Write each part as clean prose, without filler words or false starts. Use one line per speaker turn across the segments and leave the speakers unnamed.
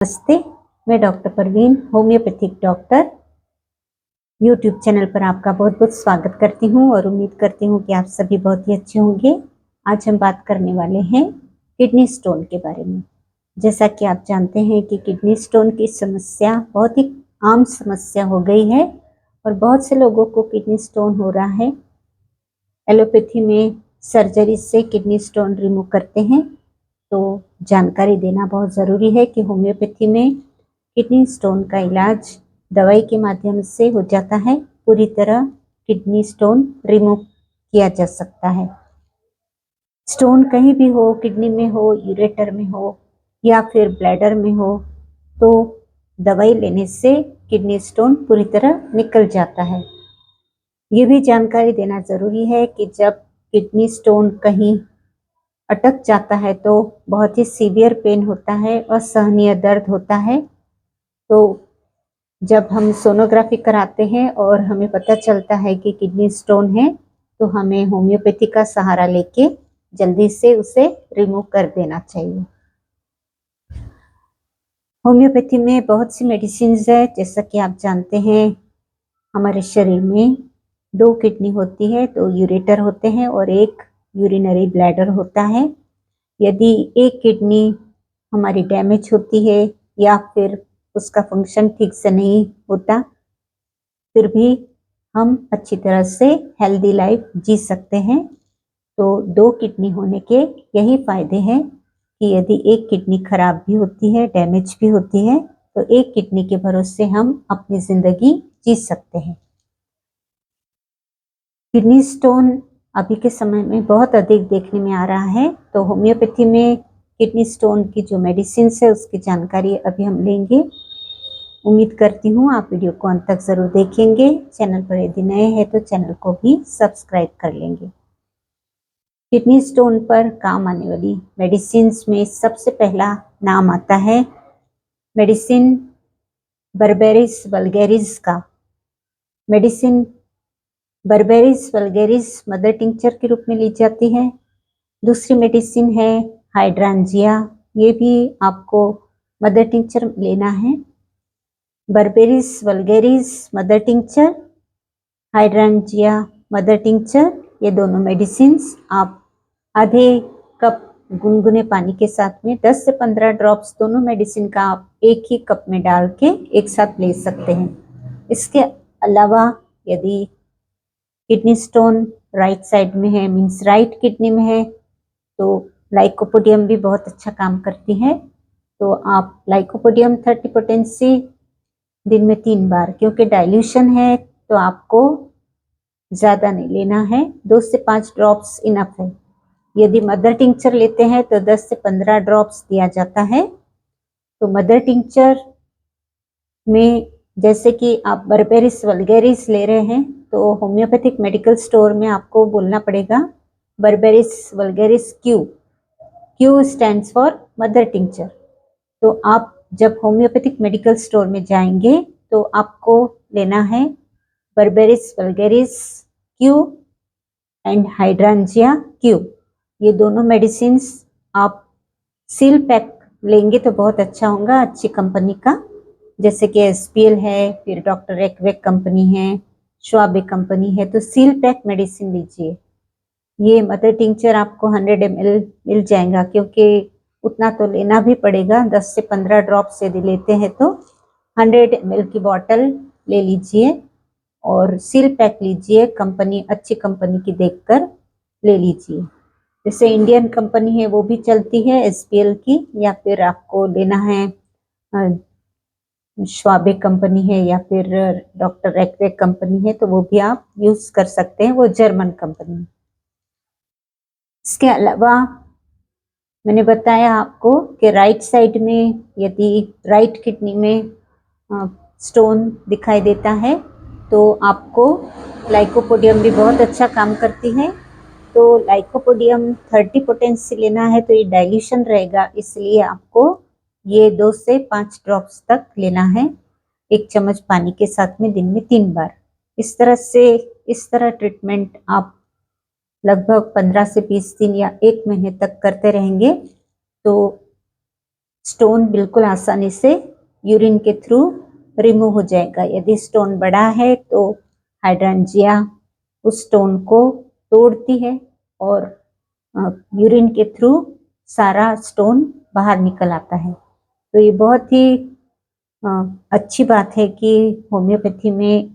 नमस्ते, मैं doctor Parveen, homeopathic doctor, YouTube channel पर आपका बहुत बहुत स्वागत करती हूँ और उम्मीद करती हूँ कि आप सभी बहुत ही अच्छे होंगे। आज हम बात करने वाले हैं किडनी स्टोन के बारे में। जैसा कि आप जानते हैं कि किडनी स्टोन की समस्या बहुत ही आम समस्या हो गई है और बहुत से लोगों को किडनी स्टोन हो रहा है। एलोपैथी में सर्जरी से किडनी स्टोन रिमूव करते हैं, तो जानकारी देना बहुत ज़रूरी है कि होम्योपैथी में किडनी स्टोन का इलाज दवाई के माध्यम से हो जाता है। पूरी तरह किडनी स्टोन रिमूव किया जा सकता है। स्टोन कहीं भी हो, किडनी में हो, यूरेटर में हो या फिर ब्लैडर में हो, तो दवाई लेने से किडनी स्टोन पूरी तरह निकल जाता है। ये भी जानकारी देना ज़रूरी है कि जब किडनी स्टोन कहीं अटक जाता है तो बहुत ही सीवियर पेन होता है, असहनीय दर्द होता है। तो जब हम सोनोग्राफी कराते हैं और हमें पता चलता है कि किडनी स्टोन है, तो हमें होम्योपैथी का सहारा लेके जल्दी से उसे रिमूव कर देना चाहिए। होम्योपैथी में बहुत सी मेडिसिन्स है। जैसा कि आप जानते हैं, हमारे शरीर में 2 किडनी होती है, 2 यूरेटर होते हैं और एक यूरिनरी ब्लैडर होता है। यदि एक किडनी हमारी डैमेज होती है या फिर उसका फंक्शन ठीक से नहीं होता, फिर भी हम अच्छी तरह से हेल्दी लाइफ जी सकते हैं। तो 2 किडनी होने के यही फायदे हैं कि यदि एक किडनी खराब भी होती है, डैमेज भी होती है, तो एक किडनी के भरोसे हम अपनी जिंदगी जी सकते हैं। किडनी स्टोन अभी के समय में बहुत अधिक देखने में आ रहा है, तो होम्योपैथी में किडनी स्टोन की जो मेडिसिन है उसकी जानकारी अभी हम लेंगे। उम्मीद करती हूँ आप वीडियो को अंत तक जरूर देखेंगे। चैनल पर यदि नए हैं तो चैनल को भी सब्सक्राइब कर लेंगे। किडनी स्टोन पर काम आने वाली मेडिसिन में सबसे पहला नाम आता है मेडिसिन बर्बेरिस वल्गेरिस का। Medicine berberis vulgaris mother tincture के रूप में ली जाती है। दूसरी मेडिसिन है हाइड्रांजिया, ये भी आपको मदर टिंचर लेना है। Berberis vulgaris mother tincture, hydrangea mother tincture, ये दोनों मेडिसिन्स आप आधे कप गुनगुने पानी के साथ में 10 से 15 ड्रॉप्स दोनों मेडिसिन का आप एक ही कप में डाल के एक साथ ले सकते हैं। इसके अलावा यदि किडनी स्टोन राइट साइड में है, मीन्स राइट किडनी में है, तो लाइकोपोडियम भी बहुत अच्छा काम करती है। तो आप लाइकोपोडियम 30 पोटेंसी दिन में 3 बार, क्योंकि डाइल्यूशन है तो आपको ज़्यादा नहीं लेना है, 2 से 5 ड्रॉप्स इनफ है। यदि मदर टिंचर लेते हैं तो 10 से 15 ड्रॉप्स दिया जाता है। तो मदर टिंचर में जैसे कि आप बर्बेरिस वल्गेरिस ले रहे हैं, तो होम्योपैथिक मेडिकल स्टोर में आपको बोलना पड़ेगा berberis vulgaris Q. Q stands for mother tincture. तो आप जब होम्योपैथिक मेडिकल स्टोर में जाएंगे तो आपको लेना है berberis vulgaris Q and hydrangea Q. ये दोनों मेडिसिन आप सील पैक लेंगे तो बहुत अच्छा होगा, अच्छी कंपनी का, जैसे कि एसपीएल है, फिर डॉक्टर एक्वेक कंपनी है, श्वाबे कंपनी है। तो सील पैक मेडिसिन लीजिए। ये मदर टिंचर आपको 100 ml मिल जाएगा, क्योंकि उतना तो लेना भी पड़ेगा। 10 से 15 ड्रॉप्स यदि लेते हैं तो 100 ml की बॉटल ले लीजिए और सील पैक लीजिए। कंपनी अच्छी कंपनी की देखकर ले लीजिए। जैसे इंडियन कंपनी है वो भी चलती है एसपीएल की, या फिर आपको लेना है श्वाबे कंपनी है या फिर डॉक्टर एक्वेक कंपनी है, तो वो भी आप यूज कर सकते हैं, वो जर्मन कंपनी है। इसके अलावा मैंने बताया आपको कि राइट साइड में यदि राइट किडनी में स्टोन दिखाई देता है तो आपको लाइकोपोडियम भी बहुत अच्छा काम करती है। तो लाइकोपोडियम 30 पोटेंसी लेना है, तो ये डाइल्यूशन रहेगा, इसलिए आपको ये 2 से 5 ड्रॉप्स तक लेना है, 1 चम्मच पानी के साथ में दिन में 3 बार। इस तरह ट्रीटमेंट आप लगभग 15 से 20 दिन या 1 महीने तक करते रहेंगे तो स्टोन बिल्कुल आसानी से यूरिन के थ्रू रिमूव हो जाएगा। यदि स्टोन बड़ा है तो हाइड्रेंजिया उस स्टोन को तोड़ती है और यूरिन के थ्रू सारा स्टोन बाहर निकल आता है। तो ये बहुत ही अच्छी बात है कि होम्योपैथी में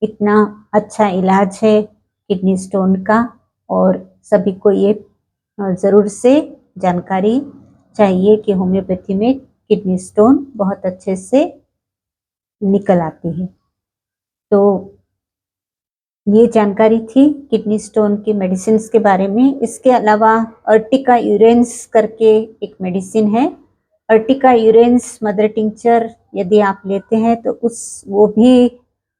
इतना अच्छा इलाज है किडनी स्टोन का, और सभी को ये ज़रूर से जानकारी चाहिए कि होम्योपैथी में किडनी स्टोन बहुत अच्छे से निकल आती है। तो ये जानकारी थी किडनी स्टोन की मेडिसिन के बारे में। इसके अलावा अर्टिका यूरेंस करके एक मेडिसिन है। अर्टिका यूरेंस मदर टिंचर यदि आप लेते हैं तो वो भी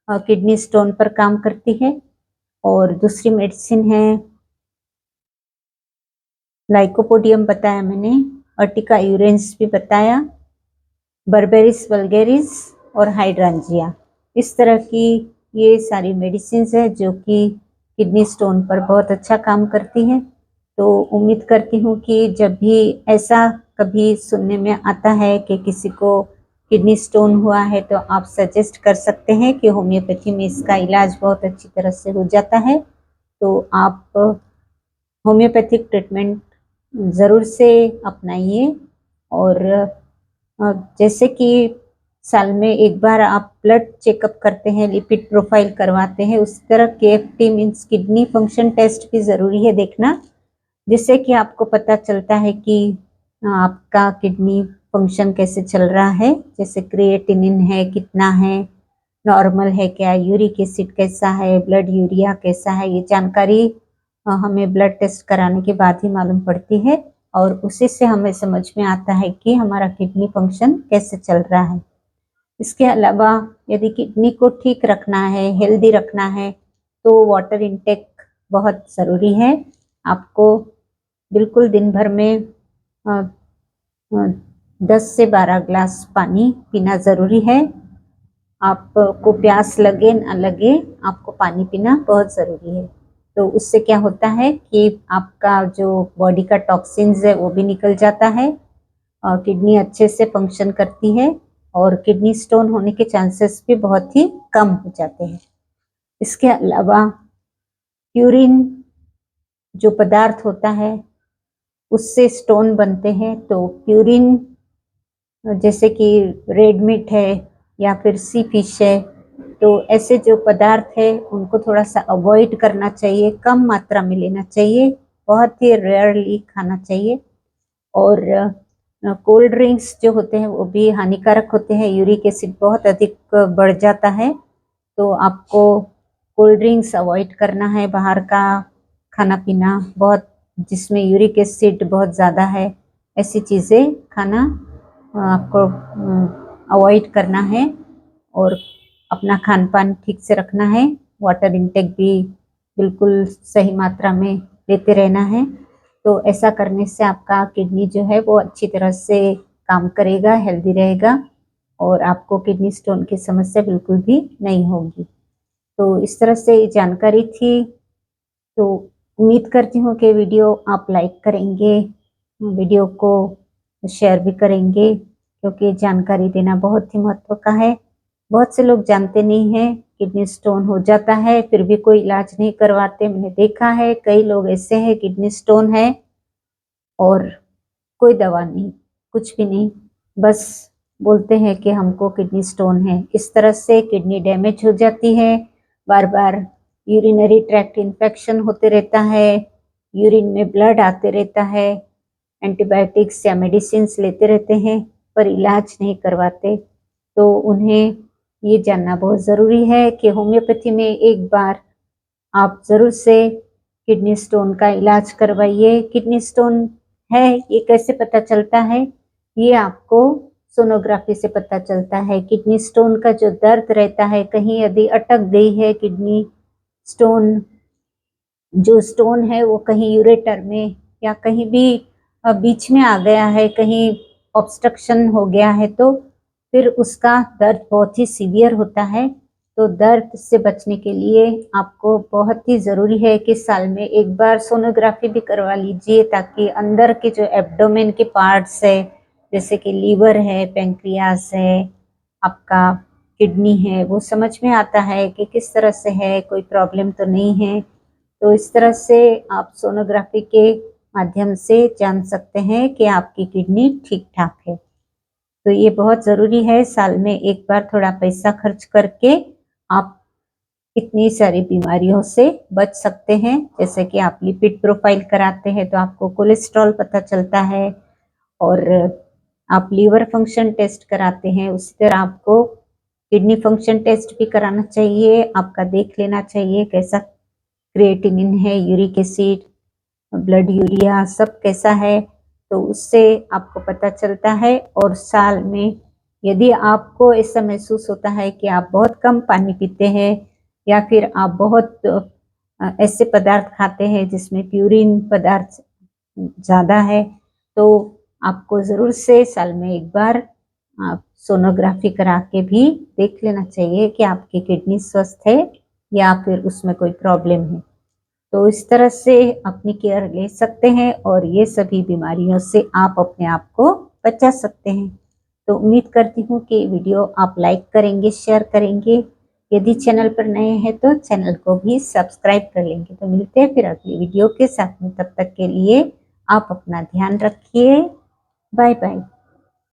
किडनी स्टोन पर काम करती है। और दूसरी मेडिसिन है लाइकोपोडियम बताया मैंने, अर्टिका यूरेंस भी बताया, बर्बेरिस वल्गेरिस और हाइड्रांजिया। इस तरह की ये सारी मेडिसिन है जो कि किडनी स्टोन पर बहुत अच्छा काम करती है। तो उम्मीद करती हूँ कि जब भी ऐसा कभी सुनने में आता है कि किसी को किडनी स्टोन हुआ है तो आप सजेस्ट कर सकते हैं कि होम्योपैथी में इसका इलाज बहुत अच्छी तरह से हो जाता है। तो आप होम्योपैथिक ट्रीटमेंट ज़रूर से अपनाइए। और जैसे कि साल में एक बार आप ब्लड चेकअप करते हैं, लिपिड प्रोफाइल करवाते हैं, उस तरह KFT means kidney function test भी ज़रूरी है देखना, जिससे कि आपको पता चलता है कि आपका किडनी फंक्शन कैसे चल रहा है। जैसे क्रिएटिनिन है कितना है, नॉर्मल है क्या, यूरिक एसिड कैसा है, ब्लड यूरिया कैसा है, ये जानकारी हमें ब्लड टेस्ट कराने के बाद ही मालूम पड़ती है। और उसी से हमें समझ में आता है कि हमारा किडनी फंक्शन कैसे चल रहा है। इसके अलावा यदि किडनी को ठीक रखना है, हेल्दी रखना है, तो वाटर इनटेक बहुत ज़रूरी है। आपको बिल्कुल दिन भर में 10 से 12 ग्लास पानी पीना ज़रूरी है। आपको प्यास लगे ना लगे, आपको पानी पीना बहुत ज़रूरी है। तो उससे क्या होता है कि आपका जो बॉडी का टॉक्सिन्स है वो भी निकल जाता है, किडनी अच्छे से फंक्शन करती है और किडनी स्टोन होने के चांसेस भी बहुत ही कम हो जाते हैं। इसके अलावा यूरिन जो पदार्थ होता है उससे स्टोन बनते हैं। तो यूरिन जैसे कि रेड मीट है या फिर सी फिश है, तो ऐसे जो पदार्थ है उनको थोड़ा सा अवॉइड करना चाहिए, कम मात्रा में लेना चाहिए, बहुत ही रेयरली खाना चाहिए। और कोल्ड ड्रिंक्स जो होते हैं वो भी हानिकारक होते हैं, यूरिक एसिड बहुत अधिक बढ़ जाता है। तो आपको कोल्ड ड्रिंक्स अवॉइड करना है, बाहर का खाना पीना बहुत जिसमें यूरिक एसिड बहुत ज़्यादा है, ऐसी चीज़ें खाना आपको अवॉइड करना है। और अपना खान पान ठीक से रखना है, वाटर इनटेक भी बिल्कुल सही मात्रा में लेते रहना है। तो ऐसा करने से आपका किडनी जो है वो अच्छी तरह से काम करेगा, हेल्दी रहेगा और आपको किडनी स्टोन की समस्या बिल्कुल भी नहीं होगी। तो इस तरह से जानकारी थी। तो उम्मीद करती हूँ कि वीडियो आप लाइक करेंगे, वीडियो को शेयर भी करेंगे, क्योंकि जानकारी देना बहुत ही महत्व का है। बहुत से लोग जानते नहीं हैं, किडनी स्टोन हो जाता है फिर भी कोई इलाज नहीं करवाते। मैंने देखा है कई लोग ऐसे हैं किडनी स्टोन है और कोई दवा नहीं, कुछ भी नहीं, बस बोलते हैं कि हमको किडनी स्टोन है। इस तरह से किडनी डैमेज हो जाती है, बार बार यूरिनरी ट्रैक्ट इन्फेक्शन होते रहता है, यूरिन में ब्लड आते रहता है, एंटीबायोटिक्स या मेडिसिन लेते रहते हैं पर इलाज नहीं करवाते। तो उन्हें ये जानना बहुत ज़रूरी है कि होम्योपैथी में एक बार आप ज़रूर से किडनी स्टोन का इलाज करवाइए। किडनी स्टोन है ये कैसे पता चलता है, ये आपको सोनोग्राफी से पता चलता है। किडनी स्टोन का जो दर्द रहता है, कहीं यदि अटक गई है किडनी स्टोन, जो स्टोन है वो कहीं यूरेटर में या कहीं भी बीच में आ गया है, कहीं ऑब्स्ट्रक्शन हो गया है, तो फिर उसका दर्द बहुत ही सीवियर होता है। तो दर्द से बचने के लिए आपको बहुत ही ज़रूरी है कि साल में एक बार सोनोग्राफी भी करवा लीजिए, ताकि अंदर के जो एब्डोमेन के पार्ट्स है जैसे कि लीवर है, पैंक्रियास है, आपका किडनी है, वो समझ में आता है कि किस तरह से है, कोई प्रॉब्लम तो नहीं है। तो इस तरह से आप सोनोग्राफी के माध्यम से जान सकते हैं कि आपकी किडनी ठीक ठाक है। तो ये बहुत ज़रूरी है, साल में एक बार थोड़ा पैसा खर्च करके आप इतनी सारी बीमारियों से बच सकते हैं। जैसे कि आप लिपिड प्रोफाइल कराते हैं तो आपको कोलेस्ट्रॉल पता चलता है, और आप लीवर फंक्शन टेस्ट कराते हैं, उसी तरह आपको किडनी फंक्शन टेस्ट भी कराना चाहिए। आपका देख लेना चाहिए कैसा क्रिएटिनिन है, यूरिक एसिड, ब्लड यूरिया सब कैसा है, तो उससे आपको पता चलता है। और साल में यदि आपको ऐसा महसूस होता है कि आप बहुत कम पानी पीते हैं, या फिर आप बहुत ऐसे पदार्थ खाते हैं जिसमें प्यूरिन पदार्थ ज़्यादा है, तो आपको ज़रूर से साल में एक बार आप सोनोग्राफी करा के भी देख लेना चाहिए कि आपकी किडनी स्वस्थ है या फिर उसमें कोई प्रॉब्लम है। तो इस तरह से अपनी केयर ले सकते हैं और ये सभी बीमारियों से आप अपने आप को बचा सकते हैं। तो उम्मीद करती हूँ कि वीडियो आप लाइक करेंगे, शेयर करेंगे। यदि चैनल पर नए हैं तो चैनल को भी सब्सक्राइब कर लेंगे। तो मिलते हैं फिर अगली वीडियो के साथ में, तब तक के लिए आप अपना ध्यान रखिए। Bye bye.